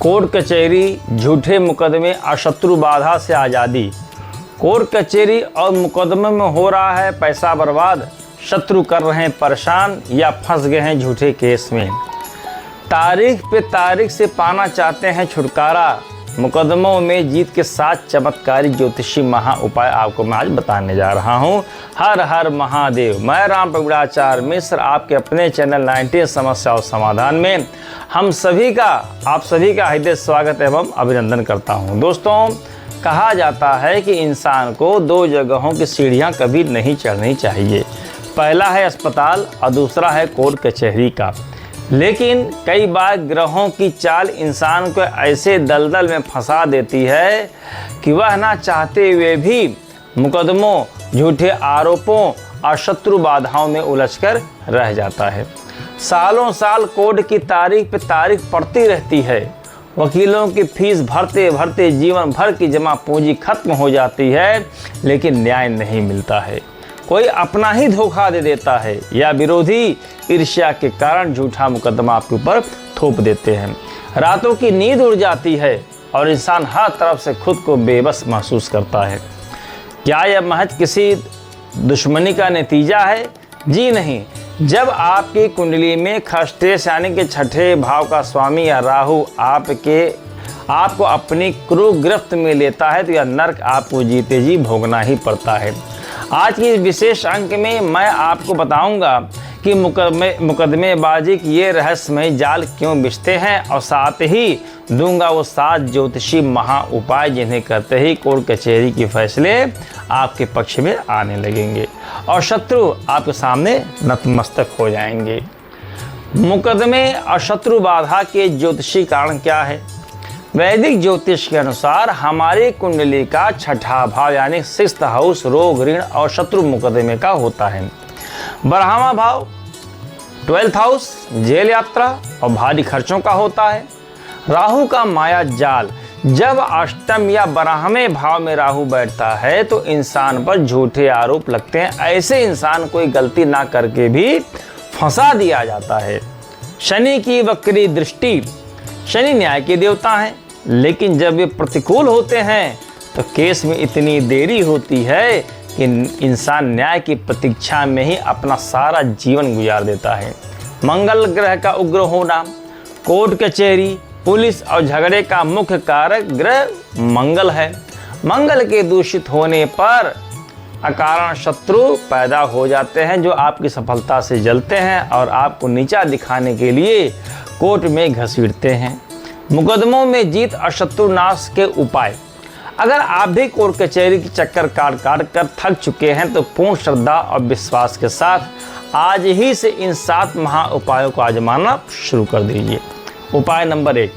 Court कचहरी, झूठे मुकदमे और शत्रु बाधा से आज़ादी। कोर्ट कचहरी और मुकदमे में हो रहा है पैसा बर्बाद, शत्रु कर रहे हैं परेशान या फंस गए हैं झूठे केस में। तारीख पे तारीख से पाना चाहते हैं छुटकारा, मुकदमों में जीत के साथ चमत्कारी ज्योतिषी महा उपाय आपको मैं आज बताने जा रहा हूं। हर हर महादेव। मैं राम प्रगुणाचार्य मिश्र आपके अपने चैनल 19 समस्या और समाधान में आप सभी का हृदय स्वागत एवं अभिनंदन करता हूं। दोस्तों, कहा जाता है कि इंसान को दो जगहों की सीढ़ियां कभी नहीं चढ़नी चाहिए। पहला है अस्पताल और दूसरा है कोर्ट कचहरी का। लेकिन कई बार ग्रहों की चाल इंसान को ऐसे दलदल में फंसा देती है कि वह ना चाहते हुए भी मुकदमों, झूठे आरोपों और शत्रु बाधाओं में उलझकर रह जाता है। सालों साल कोर्ट की तारीख पे तारीख पड़ती रहती है। वकीलों की फीस भरते भरते जीवन भर की जमा पूंजी खत्म हो जाती है, लेकिन न्याय नहीं मिलता है। कोई अपना ही धोखा दे देता है या विरोधी ईर्ष्या के कारण झूठा मुकदमा आपके ऊपर थोप देते हैं। रातों की नींद उड़ जाती है और इंसान हर तरफ से खुद को बेबस महसूस करता है। क्या यह महज किसी दुश्मनी का नतीजा है? जी नहीं। जब आपकी कुंडली में खष्टेश यानी कि छठे भाव का स्वामी या राहु आपको अपनी क्रूर गिरफ्त में लेता है तो यह नर्क आपको जीते जी भोगना ही पड़ता है। आज की इस विशेष अंक में मैं आपको बताऊंगा कि मुकदमेबाजी की ये रहस्यमय जाल क्यों बिछते हैं और साथ ही दूंगा वो 7 ज्योतिषी महा उपाय जिन्हें करते ही कोर्ट कचहरी के फैसले आपके पक्ष में आने लगेंगे और शत्रु आपके सामने नतमस्तक हो जाएंगे। मुकदमे और शत्रु बाधा के ज्योतिषी कारण क्या है? वैदिक ज्योतिष के अनुसार हमारी कुंडली का छठा भाव यानी 6th हाउस रोग, ऋण और शत्रु मुकदमे का होता है। 12वां भाव 12th हाउस जेल, यात्रा और भारी खर्चों का होता है। राहु का माया जाल, जब अष्टम या 12वें भाव में राहु बैठता है तो इंसान पर झूठे आरोप लगते हैं। ऐसे इंसान कोई गलती ना करके भी फंसा दिया जाता है। शनि की वक्री दृष्टि, शनि न्याय के देवता हैं, लेकिन जब वे प्रतिकूल होते हैं तो केस में इतनी देरी होती है कि इंसान न्याय की प्रतीक्षा में ही अपना सारा जीवन गुजार देता है। मंगल ग्रह का उग्र होना, कोर्ट कचहरी, पुलिस और झगड़े का मुख्य कारक ग्रह मंगल है। मंगल के दूषित होने पर अकारण शत्रु पैदा हो जाते हैं जो आपकी सफलता से जलते हैं और आपको नीचा दिखाने के लिए कोर्ट में घसीटते हैं। मुकदमों में जीत और शत्रुनाश के उपाय। अगर आप भी कोर्ट कचहरी की चक्कर काट कर थक चुके हैं तो पूर्ण श्रद्धा और विश्वास के साथ आज ही से इन 7 महा उपायों को आजमाना शुरू कर दीजिए। उपाय नंबर 1,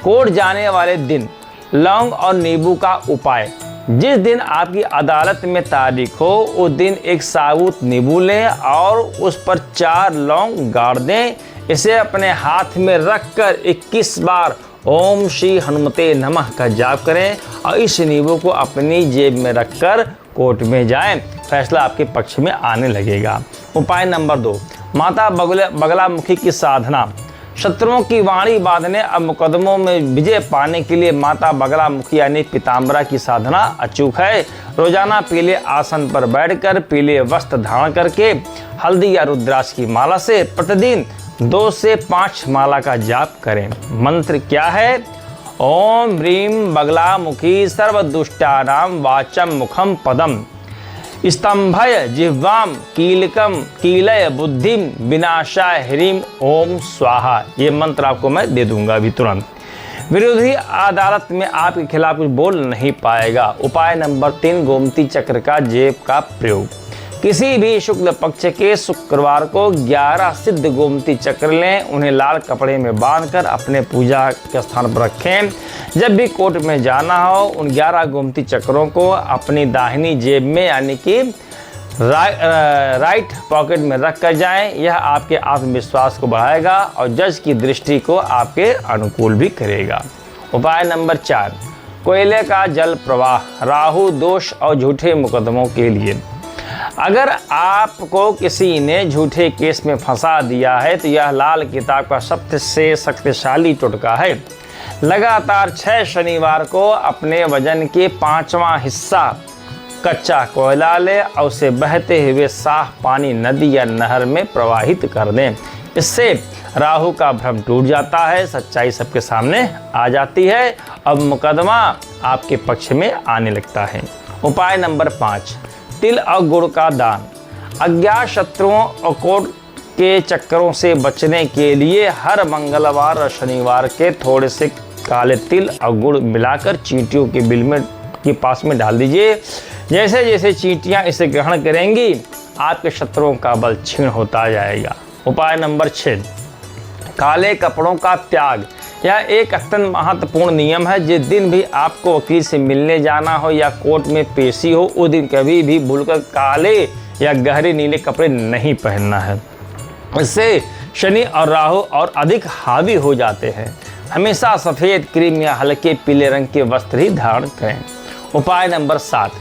कोर्ट जाने वाले दिन लौंग और नींबू का उपाय। जिस दिन आपकी अदालत में तारीख हो उस दिन एक साबुत नींबू लें और उस पर 4 लौंग गाड़ दें। इसे अपने हाथ में रखकर 21 बार ओम श्री हनुमते नमः का जाप करें और इस नींबू को अपनी जेब में रखकर कोर्ट में जाएं। फैसला आपके पक्ष में आने लगेगा। उपाय नंबर 2, माता बगलामुखी की साधना। शत्रुओं की वाणी बांधने और मुकदमों में विजय पाने के लिए माता बगलामुखी यानी पीताम्बरा की साधना अचूक है। रोजाना पीले आसन पर बैठकर पीले वस्त्र धारण करके हल्दी या रुद्राक्ष की माला से प्रतिदिन 2 से 5 माला का जाप करें। मंत्र क्या है? ओम ह्रीं बगलामुखी सर्वदुष्टानां वाचम मुखम पदम स्तंभय जिह्वाम कीलकम कीलय बुद्धिम विनाशाय ह्रीं ओम स्वाहा। ये मंत्र आपको मैं दे दूंगा अभी तुरंत। विरोधी अदालत में आपके खिलाफ कुछ बोल नहीं पाएगा। उपाय नंबर 3, गोमती चक्र का जेब का प्रयोग। किसी भी शुक्ल पक्ष के शुक्रवार को 11 सिद्ध गोमती चक्र लें, उन्हें लाल कपड़े में बांधकर अपने पूजा के स्थान पर रखें। जब भी कोर्ट में जाना हो उन 11 गोमती चक्रों को अपनी दाहिनी जेब में यानी कि राइट पॉकेट में रख कर जाएं। यह आपके आत्मविश्वास को बढ़ाएगा और जज की दृष्टि को आपके अनुकूल भी करेगा। उपाय नंबर 4, कोयले का जल प्रवाह। राहु दोष और झूठे मुकदमों के लिए अगर आपको किसी ने झूठे केस में फंसा दिया है तो यह लाल किताब का सबसे शक्तिशाली टोटका है। लगातार 6 शनिवार को अपने वजन के 5वां हिस्सा कच्चा कोयला ले और उसे बहते हुए साफ पानी नदी या नहर में प्रवाहित कर दें। इससे राहु का भ्रम टूट जाता है, सच्चाई सबके सामने आ जाती है, अब मुकदमा आपके पक्ष में आने लगता है। उपाय नंबर 5, तिल और गुड़ का दान। अज्ञात शत्रुओं और कोर्ट के चक्करों से बचने के लिए हर मंगलवार और शनिवार के थोड़े से काले तिल और गुड़ मिलाकर चींटियों के बिल में के पास में डाल दीजिए। जैसे जैसे चींटियां इसे ग्रहण करेंगी आपके शत्रुओं का बल क्षीण होता जाएगा। उपाय नंबर 6, काले कपड़ों का त्याग। यह एक अत्यंत महत्वपूर्ण नियम है। जिस दिन भी आपको वकील से मिलने जाना हो या कोर्ट में पेशी हो, उस दिन कभी भी भूलकर काले या गहरे नीले कपड़े नहीं पहनना है। इससे शनि और राहु और अधिक हावी हो जाते हैं। हमेशा सफ़ेद, क्रीम या हल्के पीले रंग के वस्त्र ही धारण करें। उपाय नंबर 7,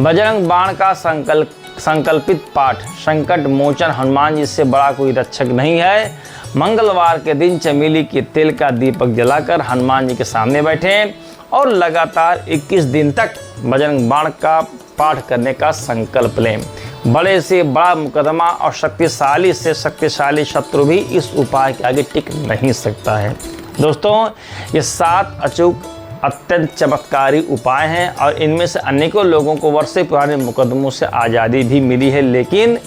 बजरंग बाण का संकल्पित पाठ। संकट मोचन हनुमान जी से बड़ा कोई रक्षक नहीं है। मंगलवार के दिन चमेली के तेल का दीपक जलाकर हनुमान जी के सामने बैठें और लगातार 21 दिन तक बजरंग बाण का पाठ करने का संकल्प लें। बड़े से बड़ा मुकदमा और शक्तिशाली से शक्तिशाली शत्रु भी इस उपाय के आगे टिक नहीं सकता है। दोस्तों, ये 7 अचूक अत्यंत चमत्कारी उपाय हैं और इनमें से अनेकों लोगों को वर्षों पुराने मुकदमों से आज़ादी भी मिली है, लेकिन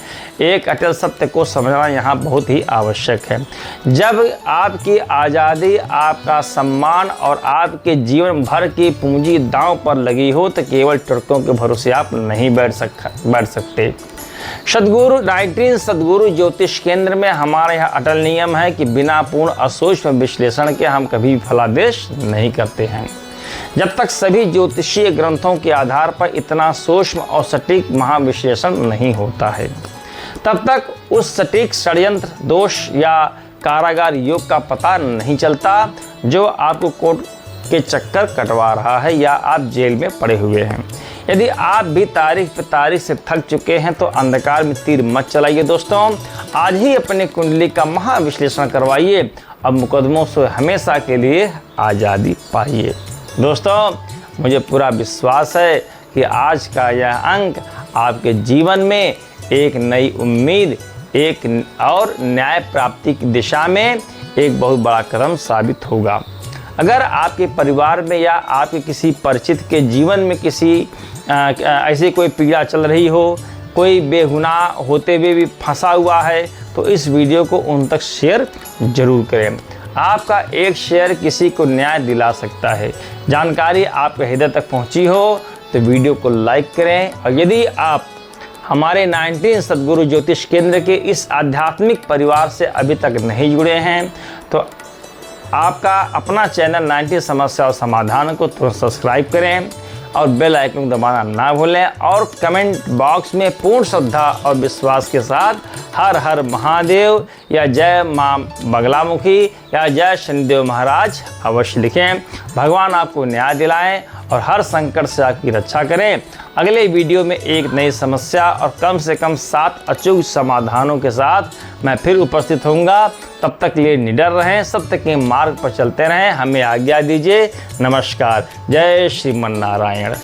एक अटल सत्य को समझना यहाँ बहुत ही आवश्यक है। जब आपकी आज़ादी, आपका सम्मान और आपके जीवन भर की पूंजी दांव पर लगी हो तो केवल टर्कों के भरोसे आप नहीं बैठ सकते। सद्गुरु 19 सद्गुरु ज्योतिष केंद्र में हमारे यहाँ अटल नियम है कि बिना पूर्ण असूक्ष्म विश्लेषण के हम कभी फलादेश नहीं करते हैं। जब तक सभी ज्योतिषीय ग्रंथों के आधार पर इतना सूक्ष्म और सटीक महाविश्लेषण नहीं होता है, तब तक उस सटीक षड्यंत्र, दोष या कारागार योग का पता नहीं चलता जो आपको कोर्ट के चक्कर कटवा रहा है या आप जेल में पड़े हुए हैं। यदि आप भी तारीख पे तारीख से थक चुके हैं तो अंधकार में तीर मत चलाइए दोस्तों। आज ही अपने कुंडली का महाविश्लेषण करवाइए। अब मुकदमों से हमेशा के लिए आज़ादी पाइए। दोस्तों, मुझे पूरा विश्वास है कि आज का यह अंक आपके जीवन में एक नई उम्मीद, एक और न्याय प्राप्ति की दिशा में एक बहुत बड़ा कदम साबित होगा। अगर आपके परिवार में या आपके किसी परिचित के जीवन में किसी ऐसी कोई पीड़ा चल रही हो, कोई बेगुनाह होते हुए भी फंसा हुआ है, तो इस वीडियो को उन तक शेयर जरूर करें। आपका एक शेयर किसी को न्याय दिला सकता है। जानकारी आपके हृदय तक पहुंची हो तो वीडियो को लाइक करें। और यदि आप हमारे 19 सद्गुरु ज्योतिष केंद्र के इस आध्यात्मिक परिवार से अभी तक नहीं जुड़े हैं तो आपका अपना चैनल 19 समस्या और समाधान को तुरंत सब्सक्राइब करें और बेल आइकन दबाना ना भूलें और कमेंट बॉक्स में पूर्ण श्रद्धा और विश्वास के साथ हर हर महादेव या जय मां बगलामुखी या जय शनिदेव महाराज अवश्य लिखें। भगवान आपको न्याय दिलाएं और हर संकट से आपकी रक्षा करें। अगले वीडियो में एक नई समस्या और कम से कम 7 अचूक समाधानों के साथ मैं फिर उपस्थित होऊंगा। तब तक लिए निडर रहें, सत्य के मार्ग पर चलते रहें। हमें आज्ञा दीजिए। नमस्कार। जय श्रीमन नारायण।